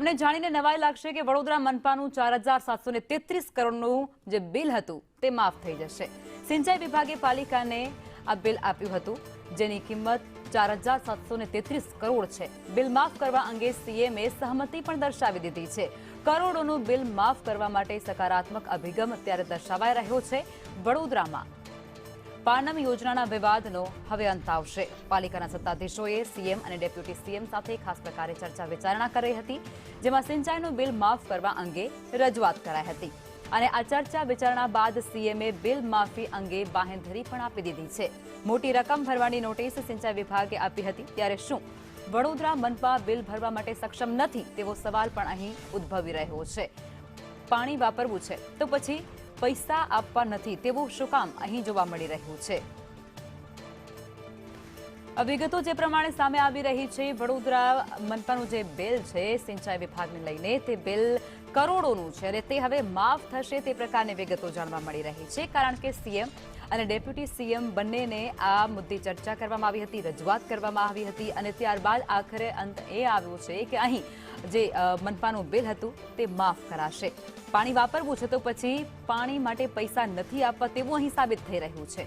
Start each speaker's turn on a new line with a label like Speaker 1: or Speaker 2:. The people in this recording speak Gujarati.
Speaker 1: આપને જાણીને નવાઈ લાગશે કે વડોદરા મનપાનું 4733 કરોડનું જે બિલ હતું તે માફ થઈ જશે। સિંચાઈ વિભાગે પાલિકાને આ બિલ આપ્યું હતું, જેની કિંમત 4733 કરોડ છે। બિલ માફ કરવા અંગે સીએમએ સહમતિ પણ દર્શાવી દીધી છે। કરોડોનું બિલ માફ કરવા માટે સકારાત્મક અભિગમ અત્યારે દર્શાવાઈ રહ્યો છે। વડોદરામાં પાનમ યોજનાના વિવાદનો હવે અંત આવશે। પાલિકાના સત્તાધીશોએ સીએમ અને ડેપ્યુટી સીએમ સાથે ખાસ પ્રકારે ચર્ચા વિચારણા કરી હતી, જેમાં સિંચાઈનું બિલ માફ કરવા અંગે રજૂઆત કરાઈ હતી અને આ ચર્ચા વિચારણા બાદ સીએમએ બિલ માફી અંગે બાહેંધરી પણ આપી દીધી છે। મોટી રકમ ભરવાની નોટિસ સિંચાઈ વિભાગે આપી હતી, ત્યારે શું વડોદરા મનપા બિલ ભરવા માટે સક્ષમ નથી તેવો સવાલ પણ અહીં ઉદ્ભવી રહ્યો છે। પાણી વાપરવું છે તો પછી પૈસા આપવા નથી તેવું શું કામ અહીં જોવા મળી રહ્યું છે। વિગતો જે પ્રમાણે સામે આવી રહી છે, વડોદરા મનપાનું જે બિલ છે સિંચાઈ વિભાગને લઈને તે બિલ કરોડોનું છે અને તે હવે માફ થશે તે પ્રકારની વિગતો જાણવા મળી રહી છે, કારણ કે સીએમ અને ડેપ્યુટી સીએમ બંનેને આ મુદ્દે ચર્ચા કરવામાં આવી હતી, રજૂઆત કરવામાં આવી હતી અને ત્યારબાદ આખરે અંત એ આવ્યો છે કે અહીં જે મનપાનું બિલ હતું તે માફ કરાશે। પાણી વાપરવું છે તો પછી પાણી માટે પૈસા નથી આપવા તેવું અહીં સાબિત થઈ રહ્યું છે।